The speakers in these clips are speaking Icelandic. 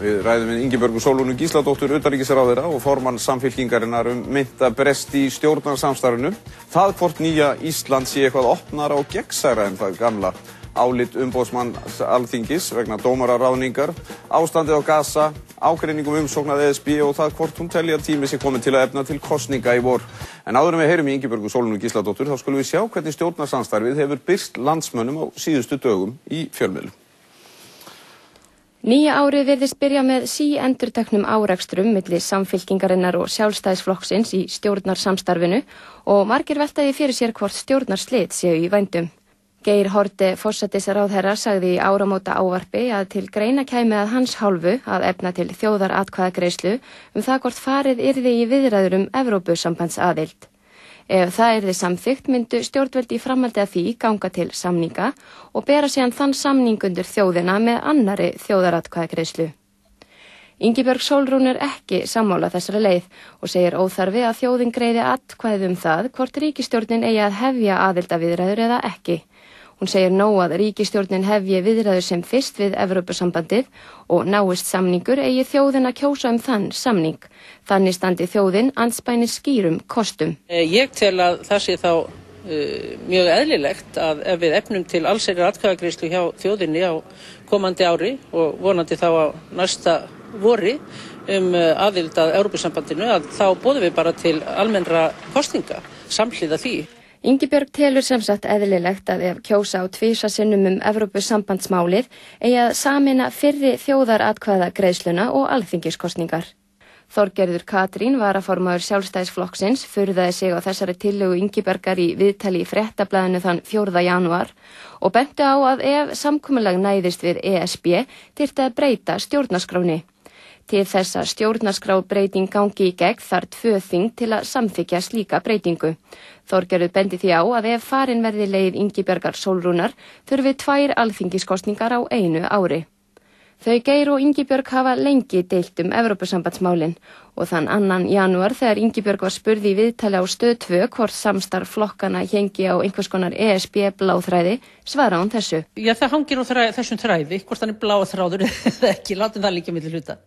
Við ræðum við Ingibjörgu Sólrúnu Gísladóttur utanríkisráðherra og formann Samfylkingarinnar mynda brest í stjórnarsamstarfinu. Það hvort nýja Ísland sé eitthvað opnara og gegnsærra en það gamla. Álit umboðsmanns Alþingis vegna dómararáðningar, ástandið á Gaza, ágreiningum umsókn að ESB og það hvort hún telji að tími sé kominn til að efna til kosninga í vor. En áður en við heyrum í Ingibjörgu Sólrúnu Gísladóttur þá skulum við sjá hvernig stjórnarsamstarfið hefur birst landsmönnum á síðustu dögum í fjölmiðlum. Nýja árið virðist byrja með síendurteknum árekstrum milli Samfylkingarinnar og Sjálfstæðisflokksins í stjórnarsamstarfinu og margir veltaði fyrir sér hvort stjórnarslit séu í vændum. Geir Haarde forsætisráðherra sagði í áramóta ávarpi að til greina kæmi að hans hálfu að efna til þjóðaratkvæðagreiðslu það hvort farið yrði í viðræður Evrópusambandsaðild. Ef það yrði samþykkt myndu stjórnvöld í framhaldi af því ganga til samninga og bera síðan þann samning undir þjóðina með annarri þjóðaratkvæðagreiðslu. Ingibjörg Sólrún ekki sammála þessari leið og segir óþarfi að þjóðin greiði atkvæði það hvort ríkisstjórnin eigi að hefja aðildarviðræður eða ekki. Hún segir nóg að ríkisstjórnin hefji viðræður sem fyrst við Evrópusambandið og náist samningur eigi þjóðin að kjósa þann samning. Þannig standi þjóðin andspænis skýrum kostum. Ég tel að það sé þá mjög eðlilegt að ef við efnum til allsherjar atkvæðagreiðslu hjá þjóðinni á komandi ári og vonandi þá á næsta vori aðild að Evrópusambandinu að þá boðum við bara til almennra kosninga samhliða því. Ingibjörg telur sem sagt eðlilegt að ef kjósa á tvisvarsinnum Evrópusambandsmálið eigi að sameina fyrri þjóðaratkvæðagreiðsluna og alþingiskosningar. Þorgerður Katrín, varaformaður Sjálfstæðisflokksins, furðaði sig á þessari tillögu Ingibjargar í viðtali í Fréttablaðinu þann 4. janúar og benti á að ef samkomulag næðist við ESB þyrfti að breyta stjórnarskránni. Til þess að stjórnarskrárbreyting gangi í gegn þarf 2 þing til að samþykkja slíka breytingu. Þorgerður bendi því á að ef farin verði leið Ingibjargar Sólrúnar þurfi 2 alþingiskosningar á einu ári. Þau Geir og Ingibjörg hafa lengi deilt Evrópusambandsmálin og þann 2. janúar þegar Ingibjörg var spurð í viðtali á Stöð 2 hvort samstarf flokkana héngi á einhvers konar ESB bláþræði, svaraði hún þessu. Já, það hangir á þessum þræði, hvort hann bláþráður eða ekki, látum það líka milli hluta.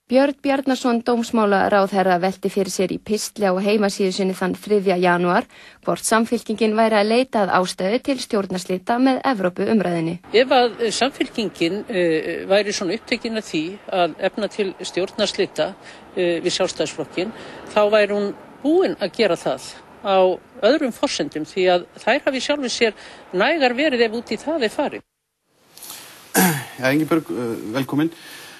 Björn Bjarnason dómsmálaráðherra velti fyrir sér í pistli á heimasíðu sinni þann 3. janúar hvort Samfylkingin væri að leita að ástæðu til stjórnarslita með Evrópuumræðinni. Ef að Samfylkingin væri svona upptekin af því að efna til stjórnarslita við Sjálfstæðisflokkin, þá væri hún búin að gera það á öðrum forsendum því að þær hafi sjálfur sér nægar verið ef út í það farið. Já, Ingibjörg, velkomin.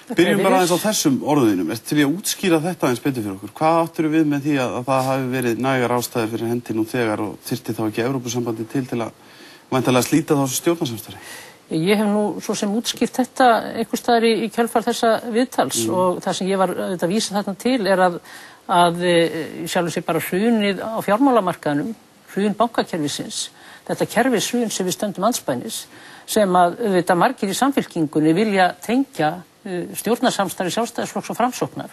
Byrjum bara aðeins á þessum orðinum. Ertu til að útskýra þetta aðeins betur fyrir okkur? Hvað áttur við með því að það hafi verið nægar ástæði fyrir hendi nú þegar og þyrfti þá ekki Evrópusambandi til að væntanlega slíta þessu stjórnarsamstarfi? Ég hef nú svo sem útskýrt þetta einhvers staðar í kjölfar þessa viðtals og það sem ég var að vísa þarna til er að sjálfur sér bara hrunið á fjármálamarkaðnum, hrun bankakerfisins, þetta kerfishrun sem við stöndum andspænis, sem að þetta margir í Samfylkingunni vilja tengja stjórnarsamstarfi Sjálfstæðisflokks og Framsóknar.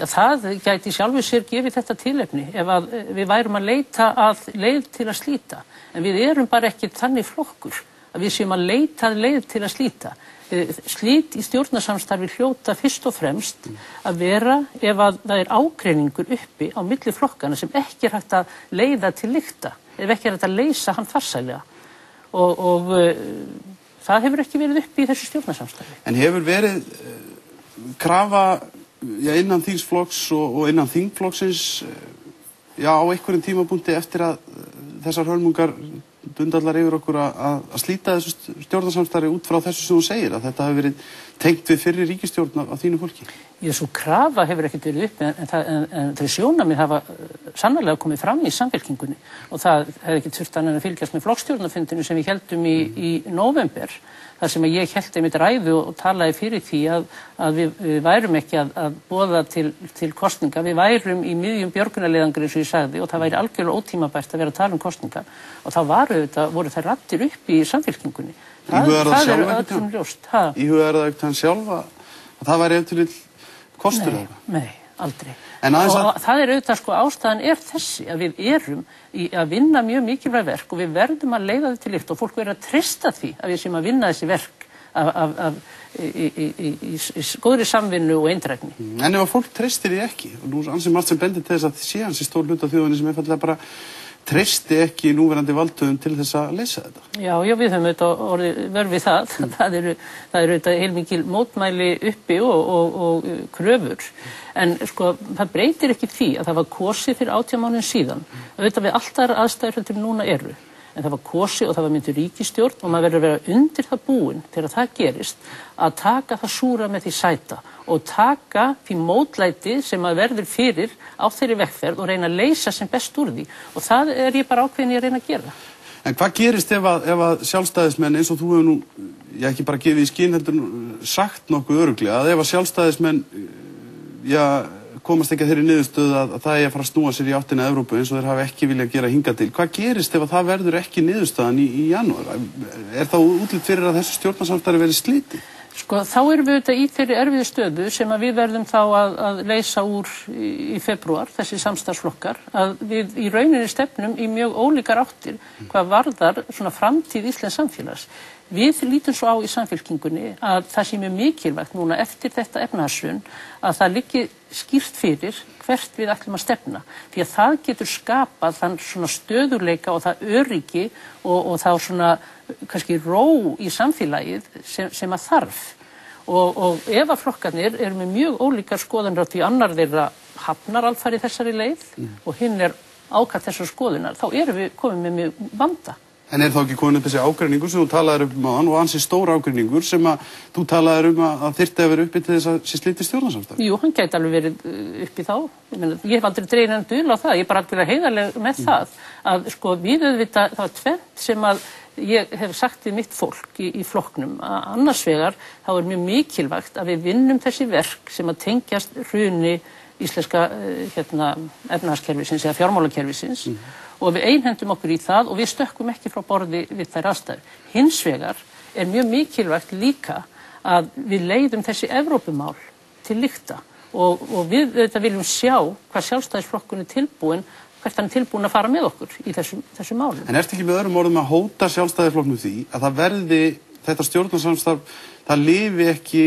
Það gæti sjálfur sér gefið þetta tilefni ef að við værum að leita að leið til að slíta. En við erum bara ekki þannig flokkur að við séum að leita að leið til að slíta. Slít í stjórnarsamstarfi hljóta fyrst og fremst að vera ef að það er ágreiningur uppi á milli flokkana sem ekki er hægt að leiða til lykta, ef ekki er hægt að leysa hann farsælega. Og það hefur ekki verið uppi í þessu stjórnarsamstarfi. En hefur verið krafa innan þingsflokks og innan þingflokksins á einhverjum tímapunkti eftir að þessar hörmungar dundallar yfir okkur að slíta þessu stjórnarsamstarfi út frá þessu sem þú segir, að þetta hefur verið tengt við fyrri ríkisstjórn á þínu fólki? Svo krafa hefur ekkert verið uppi en þau sjónarmið hafa sannarlega komið fram í Samfylkingunni og það hefði ekki þurft annað að fylgjast með flokkstjórnarfundinu sem við héldum í nóvember, þar sem ég held einmitt ræðu og talaði fyrir því að við værum ekki að boða til kosninga, við værum í miðjum björgunarleiðangri eins og ég sagði og það væri algjörlega ótímabært að vera að tala um kosninga og þá voru þær raddir uppi í Samfylkingunni. Íhugaðu það ekkert sjálf að það væri ef til kostur eða? Nei, aldrei. Og það auðvitað ástæðan er þessi að við erum að vinna mjög mikilvæg verk og við verðum að leiða þetta til lykta og fólk verður að treysta því að við séum að vinna þessi verk af í góðri samvinnu og eindrægni. En ef að fólk treystir því ekki, og nú ansið margt sem bendir til þess að sé hans í stór hluta af þjóðinni sem einfaldlega bara treysti ekki núverandi valdhöfum til þess að leysa þetta. Já, við höfum auðvitað orðið vör við það. Það eru auðvitað heilmikil mótmæli uppi og kröfur. En sko, það breytir ekki því að það var kosið fyrir 18 mánuðum síðan. Auðvitað við allt aðrar aðstæður heldur en núna eru. En það var kosið og það var mynduð ríkisstjórn og maður verður að vera undir það búin þegar það gerist að taka það súra með því sæta og taka því mótlæti sem maður verður fyrir á þeirri vegferð og reyna að leysa sem best úr því. Og það er ég bara ákveðin að reyna að gera. En hvað gerist ef að sjálfstæðismenn eins og þú hefur nú, ekki bara gefið í skyn heldur sagt nokkuð örugglega, að ef að sjálfstæðismenn, komast ekki að þeirri niðurstöðu að það er að fara að snúa sér í áttina að Evrópu eins og þeir hafa ekki viljað gera hingað til. Hvað gerist ef að það verður ekki niðurstaðan í janúar? Er þá útlit fyrir að þessu stjórnarsamstarfi verið slitið? Sko, þá erum við auðvitað í þeirri erfiðu stöðu sem að við verðum þá að leysa úr í febrúar, þessi samstarfsflokkar, að við í rauninni stefnum í mjög ólíkar áttir hvað varðar svona framtíð íslensks samfélags. Við lítum svo á í Samfylkingunni að það sé mjög mikilvægt núna eftir þetta efnahagshrun að það liggi skýrt fyrir hvert við ætlum að stefna. Því að það getur skapað þann svona stöðugleika og það öryggi og þá svona kannski ró í samfélagið sem að þarf. Og ef að flokkarnir eru með mjög ólíkar skoðanir á því annar þeirra hafnar alfarið þessari leið og hinn er ákall þessar skoðunar, þá erum við komið með mjög vanda. En er þá ekki komin upp þessi ágreiningur sem þú talaðir áðan og ansi stór ágreiningur sem að þú talaðir að þyrfti að vera uppi til þess að sé slitið stjórnarsamstarf? Jú, hann gæti alveg verið uppi þá. Ég hef aldrei dregið neinn dul á það, ég er bara alveg heiðarleg með það að sko við auðvitað, það var tvennt sem að ég hef sagt við mitt fólk í flokknum að annars vegar þá er mjög mikilvægt að við vinnum þessi verk sem að tengjast hruni íslenska efnahagskerfisins eða fjármálakerfisins og við einhendum okkur í það og við stökkum ekki frá borði við þær aðstæður. Hins vegar er mjög mikilvægt líka að við leiðum þessi Evrópumál til lykta og við auðvitað viljum sjá hvað sjálfstæðisflokkurinn er tilbúinn, hvert hann er tilbúinn að fara með okkur í þessu málum. En ertu ekki með öðrum orðum að hóta sjálfstæðisflokknum því að það verði þetta stjórnarsamstarf, það lifi ekki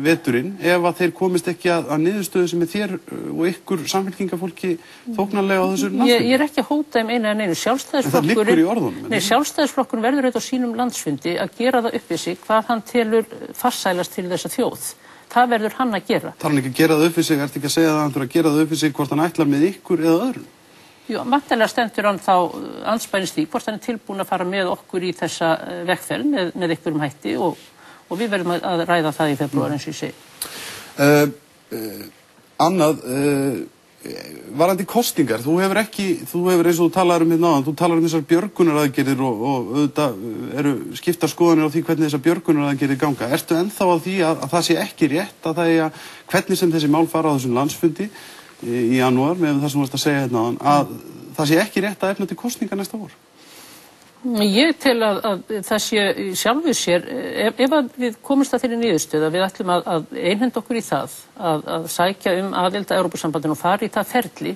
veturinn ef að þeir komist ekki að niðurstöðu sem er þér og ykkur samfylkingafólki þóknanlega á þessu landsfundi? Ég er ekki að hóta einu eða neinu. Það liggur í orðunum. Nei, sjálfstæðisflokkurinn verður auðvitað á sínum landsfundi að gera það upp við sig hvað hann telur farsælast til þessa þjóð. Það verður hann að gera. Þarf hann ekki að gera það upp við sig, ertu ekki að segja það hann þurfa að gera það upp við sig hvort hann ætlar með ykkur eða öðrum? Jú, vantanlega stendur hann þá andspænis því hvort hann er tilbúinn að fara með okkur í þessa vegferð með einhverjum hætti og við verðum að ræða það í febrúar eins og ég segi. Annað, varðandi kosningar, þú hefur eins og þú talaðir hérna áðan, þú talaðir þessar björgunaraðgerðir og auðvitað eru skiptar skoðanir á því hvernig þessar björgunaraðgerðir ganga. Ertu ennþá á því að það sé ekki rétt að það er hvernig sem þessi mál fara á þessum landsfundi í janúar, með það sem þú varst að segja hérna áðan, að það sé ekki rétt að efna til kosninga næsta vor? Ég tel að það sé sjálfur sér, ef við komumst að þeirri niðurstöðu að við ætlum að einhenda okkur í það, að sækja aðild að Evrópusambandinu og fara í það ferli,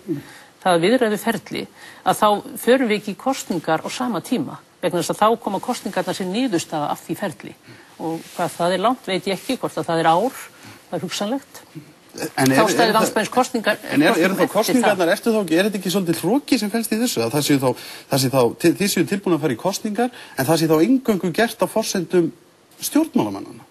það viðræðu ferli, að þá förum við ekki í kosningar á sama tíma, vegna þess að þá koma kosningarnar sem niðurstaða af því ferli. Og hvað það er langt veit ég ekki, hvort að það er ár, það er hugsanlegt. Þá stæði landsbæðins kosningar. En eru þá kosningarnar, er þetta ekki svolítið hroki sem felst í þessu? Að þið séu tilbúin að fara í kosningar, en það sé þá eingöngu gert á forsendum stjórnmálamannanna,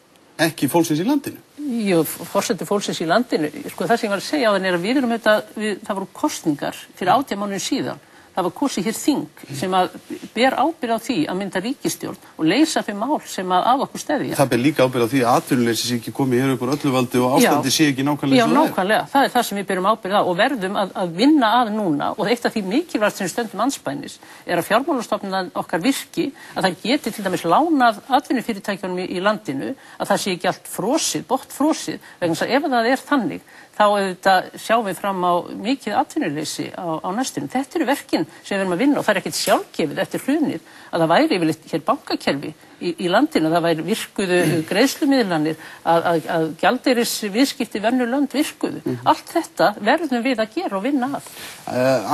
ekki fólksins í landinu? Jú, forsendur fólksins í landinu. Sko það sem ég var að segja á þann er að við erum það voru kosningar fyrir 18 mánuðum síðan. Það var kosið hér þing sem að ber ábyrgð á því að mynda ríkisstjórn og leysa þau mál sem að okkur steðja. Það ber líka ábyrgð á því að atvinnuleysi sé ekki komið hér upp úr öllu valdi og ástandi sé ekki nákvæmlega svo. Já, nákvæmlega. Það er það sem við berum ábyrgð á og verðum að vinna að núna og eitt af því mikilvægt sem við stöndum andspænis er að fjármálastofnunin okkar virki að það geti til dæmis lánað atvinnufyrirtækjunum í landinu að það sé ekki allt frosið, botnfrosið, vegna þess að ef það er þannig þá auðvitað sjáum við fram á mikið atvinnuleysi á næstunum. Þetta eru verkin sem við erum að vinna og það er ekkert sjálfgefið eftir hrunið að það væri yfirleitt hér bankakerfi í landinu, að það væri virkuðu greiðslumiðlanir, að gjaldeyris viðskipti venju lönd virkuðu. Allt þetta verðum við að gera og vinna að.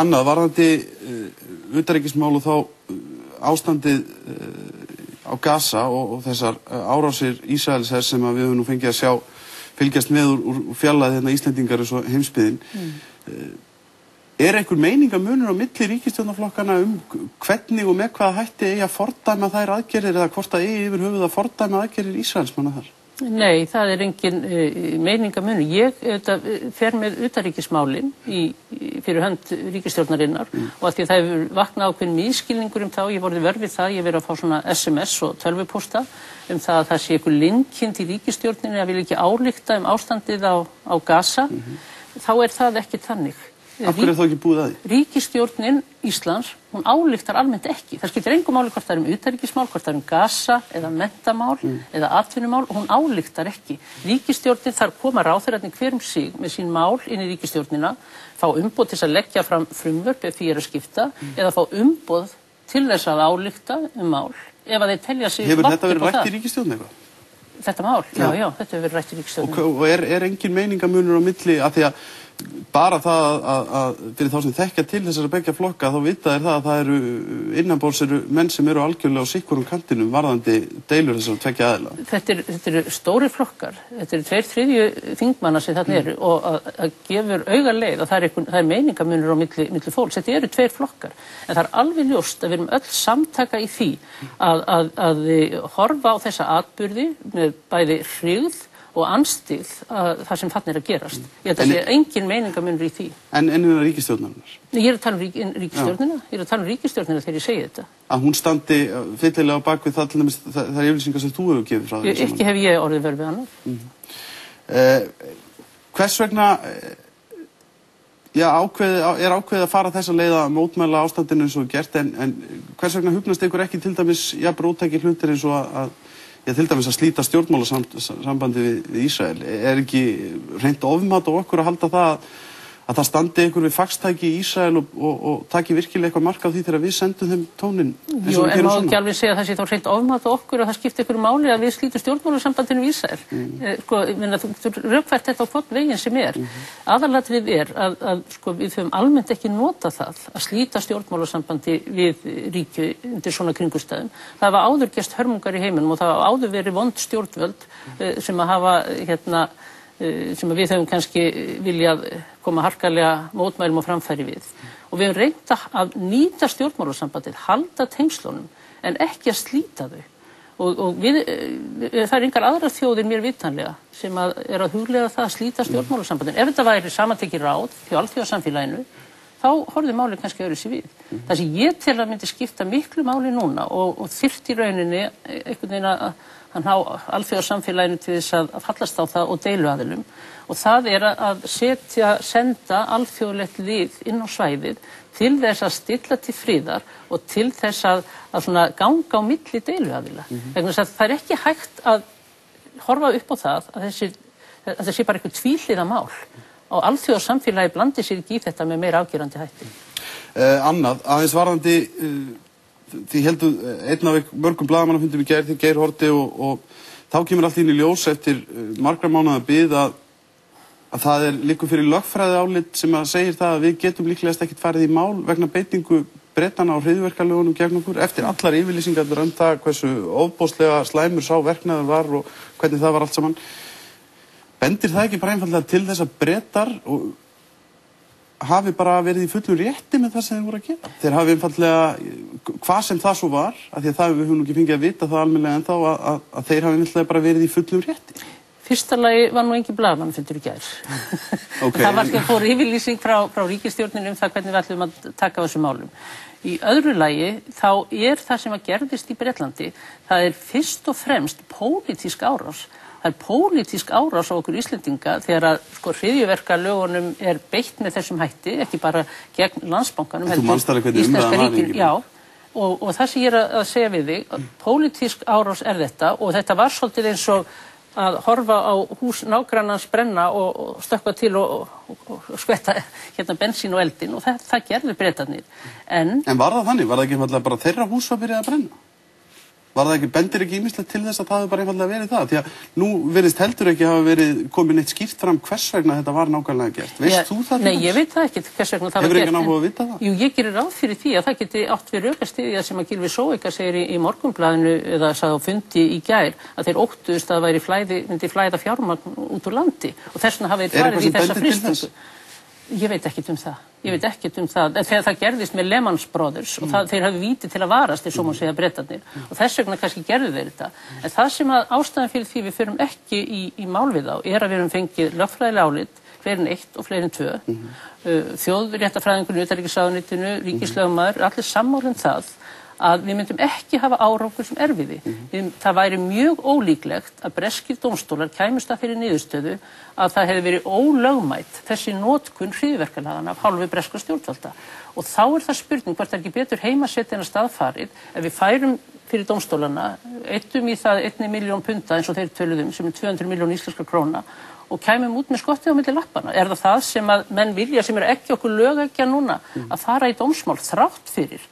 Annað, varðandi utanríkismál og þá ástandið á Gaza og þessar árásir Ísraelshers sem við höfum nú fengið að fylgjast með úr fjarlægð hérna Íslendingar eins og heimsbyggðin. Einhver meiningamunur á milli ríkisstjórnarflokkana hvernig og með hvaða hætti eigi að fordæma þær aðgerðir eða hvort að eigi yfir höfuð að fordæma aðgerðir Ísraelsmanna þar? Nei, það engin meiningamunur. Ég fer með utanríkismálin fyrir hönd ríkisstjórnarinnar og að því það hefur vaknað ákveðinn misskilningur þá, ég vorði vör við það, ég verið að fá svona SMS og tölvupósta það að það sé einhver linkind í ríkisstjórninni að vilja ekki álykta ástandið á Gaza, þá það ekki þannig. Af hverju þá ekki búið að því? Ríkisstjórnin Íslands, hún ályktar almennt ekki. Það skiptir engu máli hvort það utanríkismál, hvort það Gaza eða menntamál eða atvinnumál, hún ályktar ekki. Ríkisstjórnin þarf koma ráðherrarnir hver sig með sín mál inn í ríkisstjórnina, fá umboð til að leggja fram frumvörp ef því að skipta, eða fá umboð til þess að álykta mál, ef að þeir telja sig Hefur þetta verið rætt í ríkisstjórn eitthvað? Þetta mál? Já, þetta hefur verið rætt í ríkisstjórn. Og engin meiningamunur á milli að því að bara það að fyrir þá sem þekkja til þessara beggja flokka þá vita það að það innanborðs menn sem eru algjörlega á sikkurum kantinum varðandi deilur þessara tveggja aðila. Þetta eru stórir flokkar, þetta eru 2/3 þingmanna sem þarna eru og að gefur auga leið að það meiningamunur á milli fólks. Þetta eru 2 flokkar en það alveg ljóst að við erum öll samtaka í því að horfa á þessa atburði með bæði hryggð og anstíð það sem þarna að gerast. Ég held að það engin meiningamunur í því. En innan ríkisstjórnarinnar? Ég að tala ríkisstjórnina. Ég að tala ríkisstjórnina þegar ég segi þetta. Að hún standi fyllilega á bakvið það til dæmis þær yfirlýsingar sem þú hefur gefið frá því? Ekki hef ég orðið vör við annar. Hvers vegna ákveðið að fara þessa leið að mótmæla ástandinu eins og gert en hvers vegna hugnast ykkur ekki til dæmis róttækir hlutir eins og að til dæmis að slíta stjórnmálasambandi við Ísrael. Ekki hreint ofmat á okkur að halda það að það standi ykkur við faxtæki í Ísrael og taki virkilega eitthvað mark á því þegar við sendum þeim tónin? Jú, en má ekki alveg segja að það sé þá hreint ofmat á okkur að það skipti ykkur máli að við slítum stjórnmálasambandinu við Ísrael. Þú rökfært þetta á hvort veginn sem Aðalatrið að við höfum almennt ekki notað það að slíta stjórnmálasambandi við ríki undir svona kringumstæðum. Það hafa áður gerst hörmungar í heiminum og það hafa áður verið vond stjórnvöld sem að hafa sem við höfum kannski viljað koma harkalega mótmælum og framfæri við. Og við höfum reynt að nýta stjórnmálasambandið, halda tengslunum, en ekki að slíta þau. Og það engar aðrar þjóðir mér vitanlega sem að huglega það að slíta stjórnmálasambandið. Ef þetta væri samantekið ráð hjá alþjóðasamfélaginu, þá horfði málið kannski öðru sér við. Það sem ég tel að myndi skipta miklu máli núna og þyrfti í rauninni einhvern veginn að hann á alþjóðasamfélaginu til þess að fallast á það og deiluaðilum og það að senda alþjóðlegt lið inn á svæðið til þess að stilla til friðar og til þess að svona ganga á milli deiluaðila. Vegna þess að það ekki hægt að horfa upp á það að það sé bara eitthvað tvíhliða mál og alþjóðasamfélagi blandi sér ekki í þetta með meira afgerandi hætti. Annað, aðeins varðandi því heldur einn af mörgum blaðamannafundum í gær, því Geir Haarde og þá kemur allt inn í ljós eftir margra mánaða bið að það liggur fyrir lögfræði álit sem að segir það að við getum líklegast ekkert farið í mál vegna beitingu Bretana á hryðjuverkalögunum gegn okkur eftir allar yfirlýsingar það hversu ofboðslega slæmur sá verknaður var og hvernig það var allt saman. Bendir það ekki bara einfaldlega til þess að Bretar hafi bara verið í fullum rétti með það sem þeir voru að gera? Þeir hafi einfaldlega, hvað sem það svo var, af því að það við höfum ekki fengið að vita það almennilega ennþá að þeir hafi einfaldlega bara verið í fullum rétti? Fyrsta lagi var nú engin blaðamannafundur í gær. Það var fór yfirlýsing frá ríkisstjórninni það hvernig við ætlum að taka á þessum málum. Í öðru lagi þá það sem að gerðist í Bretlandi, það fyrst og fremst pólitísk árás. Það pólitísk árás á okkur Íslendinga þegar að hryðjuverkalögunum beitt með þessum hætti, ekki bara gegn Landsbankanum. Þú manst alveg hvernig umræðan var ekki? Já, og það sem ég að segja við þig, pólitísk árás þetta og þetta var svolítið eins og að horfa á hús nágrannans brenna og stökkva til og skvetta bensín og eldin og það gerði Bretarnir. En var það þannig? Var það ekki bara þeirra hús að byrja að brenna? Var það ekki, bendir ekki ýmislegt til þess að það hefur bara einfaldlega verið það? Því að nú virðist heldur ekki hafa verið komið neitt skýrt fram hvers vegna þetta var nákvæmlega gert. Veist þú það? Nei, ég veit það ekki hvers vegna það var gert. Hefur engan áhuga að vita það? Jú, ég gerir ráð fyrir því að það geti átt við rökastýðja sem að Gylfi Zoëga segir í Morgunblaðinu eða sagði á fundi í gær að þeir óttuðust að myndi flæða fjármagn út úr landi og þess vegna hafa þeir farið í þessa frystingu. Ég veit ekkert um það. Þegar það gerðist með Lehman Brothers og þeir hafði víti til að varast, svo má segja Bretarnir og þess vegna kannski gerðu þeir þetta. En það sem að ástæðan fyrir því við förum ekki í mál við þá er að við höfum fengið lögfræðilega álit, fleiri en 1 og fleiri en 2, þjóðréttarfræðingurinn, utanríkisráðuneytinu, ríkislögmaður, allir sammála um það að við myndum ekki hafa árangur sem erfiði. Það væri mjög ólíklegt að breskir dómstólar kæmust að þeirri niðurstöðu að það hefði verið ólögmætt þessi notkun hryðjuverkalaganna af hálfu breskra stjórnvalda. Og þá er það spurning hvort það ekki betur heimasett en að staðfarið ef við færum fyrir dómstólana, eittum í það 1 milljón punda eins og þeir töluðum sem er 200 milljón íslenskra króna og kæmum út með skottið á milli lappana. Er það sem að menn vilja sem er ekki okkur lögækja núna að fara í dómsmál þrátt fyrir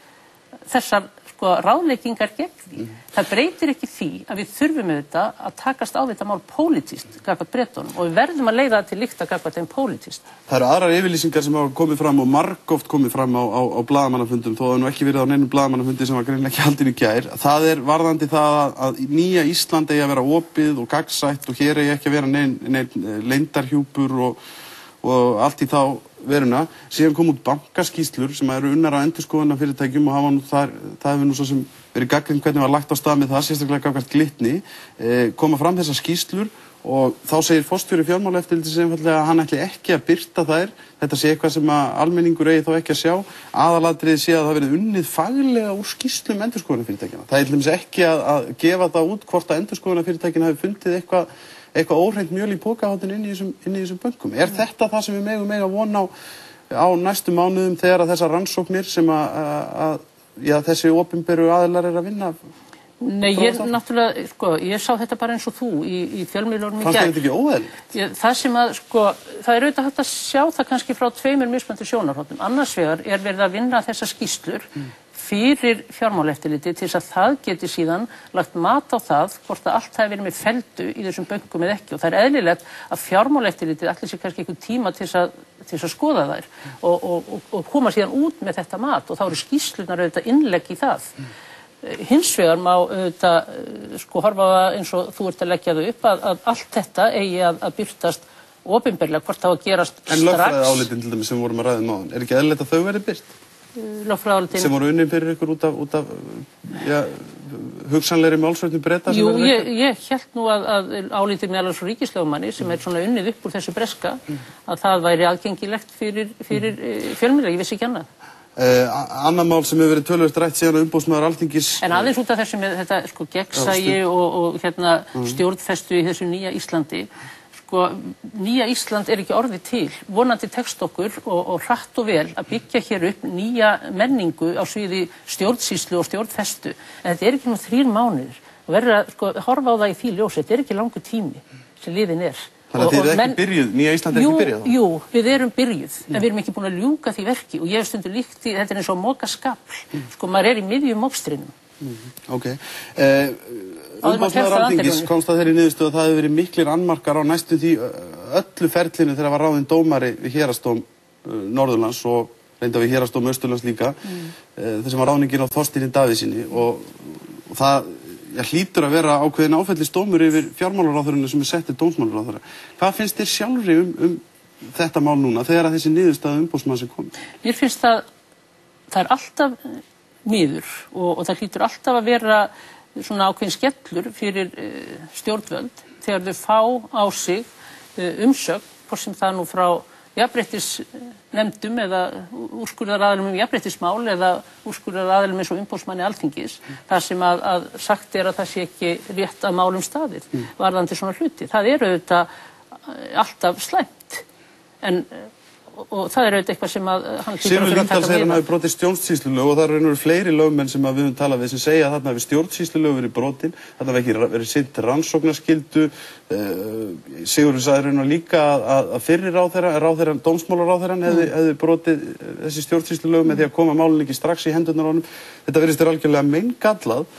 þessar ráðleggingar gegn því. Það breytir ekki því að við þurfum auðvitað að takast á þetta mál pólitískt gagnvart Bretunum og við verðum að leiða það til lykta gagnvart þeim pólitískt. Það eru aðrar yfirlýsingar sem hafa komið fram og margoft komið fram á blaðamannafundum þó að nú ekki verið á neinum blaðamannafundi sem var greinilega ekki haldinn í gær. Það er varðandi það að nýja Ísland eigi að vera opið og gagnsætt og hér eigi ekki að vera nein leyndarhjúpur og allt í þá veruna. Síðan kom út bankaskýrslur sem eru unnar á endurskoðunarfyrirtækjum og hafa nú það hefur nú svo sem verið gagnrýnt hvernig var lagt á stað með það, sérstaklega gagnvart Glitni. Koma fram þessar skýrslur og þá segir forstjóri fjármálaeftirlitsins einfaldlega að hann ætli ekki að birta þær. Þetta sé eitthvað sem að almenningur eigi þá ekki að sjá. Aðalatriði sé að það verið unnið faglega úr skýrslum endurskoðunarfyrirtækjanna. Það er til dæmis ekki að gefa það út hvort að endurskoðunarfyrirtækin hafi fundið eitthvað óhreint mjöl í pókaháttin inn í þessum bönkum. Er þetta það sem við megum að vona á næstu mánuðum þegar að þessar rannsóknir sem að þessi opinberu aðilar er að vinna? Nei, ég sá þetta bara eins og þú í fjölmiðlunum í gær. Fannst þetta ekki óeðlilegt? Það sem að, það er auðvitað hægt að sjá það kannski frá 2 mismunandi sjónarhornum. Annars vegar er verið að vinna þessar skýrslur fyrir fjármálaeftirlitið til þess að það geti síðan lagt mat á það hvort að allt hafi verið með feldu í þessum bönkum eða ekki og það er eðlilegt að fjármálaeftirlitið ætli sér kannski einhvern tíma til þess að skoða þær og koma síðan út með þetta mat og þá eru skýrslunar auðvitað innlegg í það. Hins vegar má auðvitað horfa á það eins og þú ert að leggja þau upp að allt þetta eigi að birtast opinberlega hvort það á að gerast strax. En lögfræðiálitin til dæmis sem við vorum að ræða um áðan, er ekki eðlilegt að þau verði birt? Sem voru unnin fyrir ykkur út af hugsanlegri málsvörn Breta? Jú, ég hélt nú að álitið meðal svo ríkislögmanni sem er svona unnið upp úr þessu breska að það væri aðgengilegt fyrir fjölmiðla, ég vissi ekki annað. Annað mál sem hefur verið töluvert rætt síðan umboðsmaður Alþingis. En aðeins út af þessu með þetta gegnsæi og stjórnfestu í þessu nýja Íslandi. Nýja Ísland er ekki orðið til. Vonandi tekst okkur og hratt og vel að byggja hér upp nýja menningu á sviði stjórnsýslu og stjórnfestu. En þetta er ekki nú 3 mánuðir. Og verður að horfa á það í því ljósi. Þetta er ekki langur tími sem liðin er. Þannig að þið eru ekki byrjuð, nýja Ísland er ekki byrjuð? Jú, við erum byrjuð, en við erum ekki búin að ljúka því verki og ég hef stundur líkt því, þetta er eins og mokaskapl. Maður er í miðjum mókstrinum. Ok. Umboðsmaður Alþingis komst að þeirri niðurstöðu að það hefur verið miklir annmarkar á næstum því öllu ferlinu þegar var ráðinn dómari við Héraðsdóm Norðurlands og reynda við Héraðsdóm Austurlands líka, þessum var ráðningin á Þorsteini Davíðssyni og það hlýtur að vera ákveðin áfellisdómur yfir fjármálaráðherrunni sem er settið dómsmálaráðherra. Hvað finnst þér sjálfri þetta mál núna þegar að þessi niðurstaða umboðsmanns er komið? Mér finnst það er alltaf miður og það hlýtur alltaf að vera svona ákveðin skellur fyrir stjórnvöld þegar þau fá á sig umsögn, hvort sem það nú frá jafnréttisnefndum eða úrskurðaraðilum jafnréttismál eða úrskurðaraðilum eins og umboðsmanni Alþingis, þar sem að sagt er að það sé ekki rétt að málum staðið varðandi svona hluti. Það er auðvitað alltaf slæmt og það er auðvitað eitthvað sem að hann hlýtur að Sigurður taka Líndal segir hann hafi brotið stjórnsýslulög og það eru fleiri lögmenn sem við höfum talað við sem segja að þarna hafi stjórnsýslulög verið brotin, þarna hafi ekki verið sinnt rannsóknarskyldu. Sigurður sagði líka að fyrri ráðherrann, dómsmálaráðherrann hefði brotið þessi stjórnsýslulög með því að koma málinu ekki strax í hendurnar á honum. Þetta virðist algjörlega meingallað.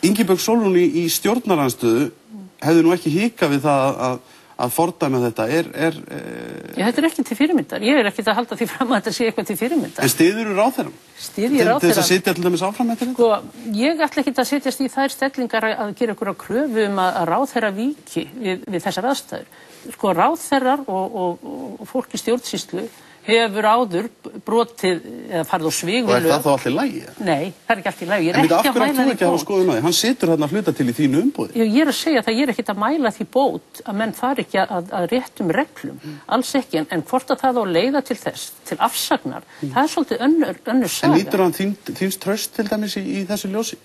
Ingibjörg Sólrún í stjórnarandstöðu hefði nú ekki hikað við það að fordæma þetta. Þetta ekki til fyrirmyndar. Ég ekki að halda því fram að þetta sé eitthvað til fyrirmyndar. En styðurðu ráðherrann? Styð ég ráðherrann? Til þess að sitja til dæmis áfram eftir þetta? Ég ætla ekki að setjast í þær stellingar að gera einhverja kröfu að ráðherra víki við þessar aðstæður. Ráðherrar og fólk í stjórnsýslu hefur áður brotið eða farið á svig við lög. Og það þá allt í lagi? Nei, það ekki allt í lagi. En af hverju þú ekki að hafa skoðun á því? Hann situr þarna að hluta til í þínu umboði. Ég að segja það, ég ekki að mæla því bót að menn fari ekki að réttum reglum. Alls ekki, en hvort að það á leiða til þess, til afsagnar, það svolítið önnur saga. En nýtur hann þíns traust til dæmis í þessu ljósi?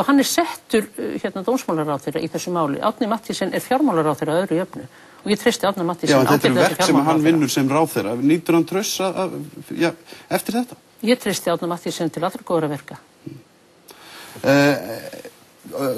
Hann settur dómsmálaráðherra í þessu máli. Árni Matthísen fjármálaráðherra að öðru jöfnu. Og ég treysti Árna Matthísen. Já, þetta verk sem hann vinnur sem ráðherra. Nýtur hann traust eftir þetta? Ég treysti Árna Matthísen til allra góðra verka.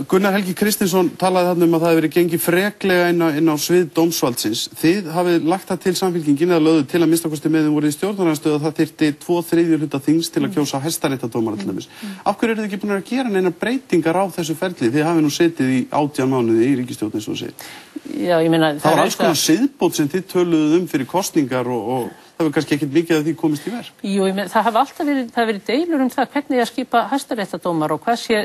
Gunnar Helgi Kristinsson talaði þarna að það hefur verið gengið freklega inn á svið dómsvaldsins. Þið hafið lagt það til Samfylkingin eða lögðu til að minnstakosti með þeim voru í stjórnarandstöðu að það þyrfti 2/3 hluta þings til að kjósa hæstaréttardómara til dæmis. Af hverju eru þið ekki búin að gera neina breytingar á þessu ferli? Þið hafið nú setið í 18 mánuði í ríkisstjórn eins og segir. Já, ég meina það var alls konar siðbót sem þið töluðuð fyrir kosningar og það hefur kannski ekkert mikið að því komist í verk. Jú, það hafa alltaf verið deilur það hvernig að skipa hæstaréttardómara og hvað sé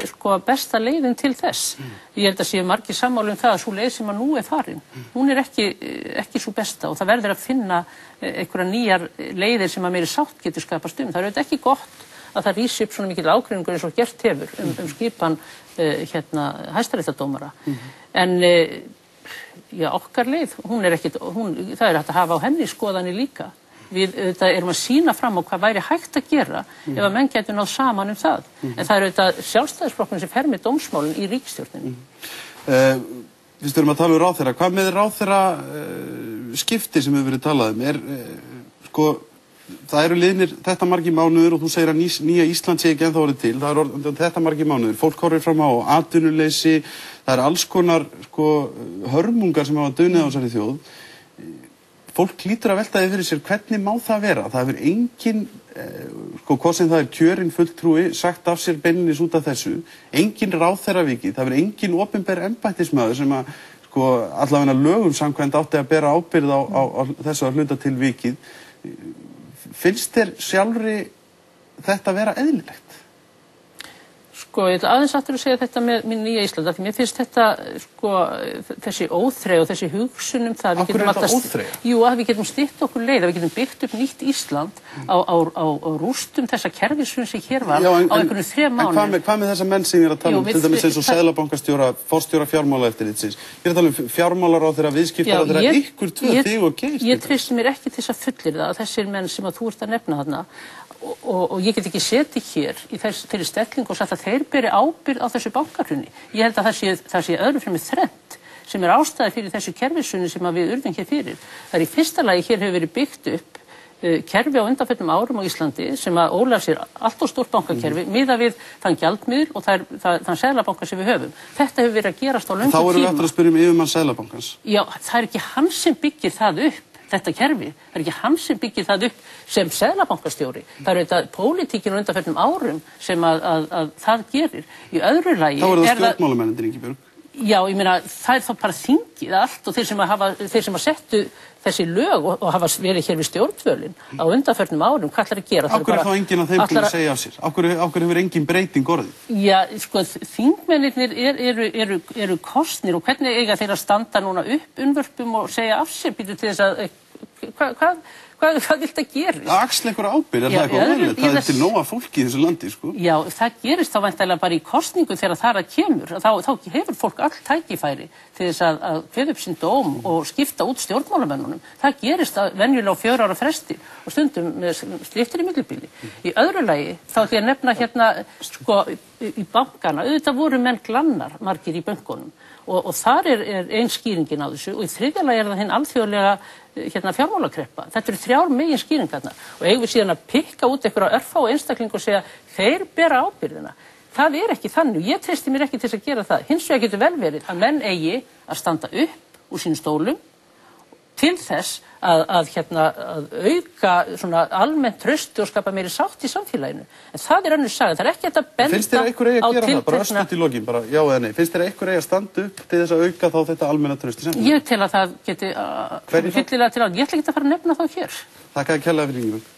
besta leiðin til þess. Ég held að séu margir sammála það að sú leið sem að nú farin, hún ekki svo besta og það verður að finna einhverja nýjar leiðir sem að meiri sátt getur skapast Það er auðvitað ekki gott að það rísi upp svona mikil ágreiningur eins og gert hefur skipan hæstaréttardómara. En okkar leið, það er hægt að hafa á henni skoðanir líka. Við erum að sýna fram á hvað væri hægt að gera ef að menn getur náð saman það. En það er auðvitað Sjálfstæðisflokkurinn sem fer með dómsmálin í ríkisstjórninni. Við erum að tala ráðherra. Hvað með ráðherra skipti sem hefur verið talað það eru liðnir þetta margir mánuður og þú segir að nýja Ísland sé ekki ennþá orðið til. Það eru þetta margir mánuður. Fólk horfir fram á atvinnuleysi. Það er alls konar hörmungar sem hafa dunið á þessari þjóð. Fólk hlýtur að velta því fyrir sér hvernig má það vera. Það hefur engin, hvort sem það er kjörinn fulltrúi, sagt af sér beinlínis út af þessu. Engin ráðherra vikið. Það hefur engin opinber embættismaður sem að allavega lögum samkvæmt átti að bera ábyrgð á þessu að hluta til vikið. Finnst þér sjálfri þetta vera eðlilegt? Ég ætla aðeins aftur að segja þetta með nýja Íslanda, því mér finnst þetta, þessi óþreyja og þessi hugsun það. Af hverju er þetta óþreyja? Jú, að við getum stytt okkur leið, að við getum byggt upp nýtt Ísland á rústum þessa kerfishrun sem hér var á einhvernum 3 mánuðum. En hvað með þessa menn sem ég er að tala til dæmis eins og seðlabankastjóra, forstjóra fjármálaeftirlitsins? Ég er að tala fjármálaráðherra, viðskiptaráðherra, ykkur tvö, þig og Geir. Ég treysti mér ekki til þess að fullyrða að þessir menn sem að þú ert að nefna þarna og ég get ekki setið hér í þeirri stellingu og sagt að þeir beri ábyrgð á þessu bankahruni. Ég held að það sé öðru fremur þrennt sem er ástæði fyrir þessu kerfishruni sem við urðum hér fyrir. Það er í fyrsta lagi hér hefur verið byggt upp kerfi á undanförnum árum á Íslandi sem að ólar sér allt of stórt bankakerfi miðað við þann gjaldmiðil og þann seðlabanka sem við höfum. Þetta hefur verið að gerast á löngum tíma. Þá erum við eftir að spyrja yfirmann seðlabankans. Já, það er ekki hann sem byggir það upp. Þetta kerfi, það er ekki hann sem byggir það upp sem seðlabankastjóri. Það er auðvitað pólitíkin á undanförnum árum sem að það gerir. Í öðru lagi þá er það stjórnmálamennir, Ingibjörg. Já, ég meina, það er þá bara þingið allt og þeir sem settu þessi lög og hafa verið hér við stjórnvölin á undanförnum árum, hvað ætlar að gera? Af hverju er þá enginn af þeim til að segja af sér? Af hverju hefur engin breyting orðið? Já, þingmennirnir eru kosnir og hvernig eiga þeir að standa núna upp unnvörpum og segja af sér býtu til þess að hvað vilt það gerist? Það axla einhverja ábyrgð, er það eitthvað óeðlilegt? Það er til nóga fólki í þessu landi, Já, það gerist þá væntanlega bara í kosningu þegar þar að kemur. Þá hefur fólk all tækifæri til þess að kveða upp sinn dóm og skipta út stjórnmálamennunum. Það gerist venjulega á 4 ára fresti og stundum með slíktir í millibíli. Í öðru lagi, þá ætla ég að nefna hérna, í bankana, auðvitað voru menn glannar margir í bönkunum. Og þar er ein skýringin á þessu og í þriðja lagi er það hinn alþjóðlega fjármálakreppa. Þetta eru 3 megin skýringarnar og eigum við síðan að pikka út einhverja örfá einstaklingu og segja þeir bera ábyrgðina. Það er ekki þannig. Ég treysti mér ekki til þess að gera það. Hins vegar getur vel verið að menn eigi að standa upp úr sínum stólum til þess að auka svona almennt trausti og skapa meiri sátt í samfélaginu. En það önnur saga, það ekki hægt að benda á tiltekna... Finnst þér einhver eigi að gera það, bara östuð í lokin, bara já eða nei, finnst þér einhver eigi að standa upp til þess að auka þá þetta almenna trausti samfélaginu? Ég tel að það geti fyllilega til að, ég ætla ekki að fara að nefna þá hér. Þakka þér kærlega fyrir Ingibjörg.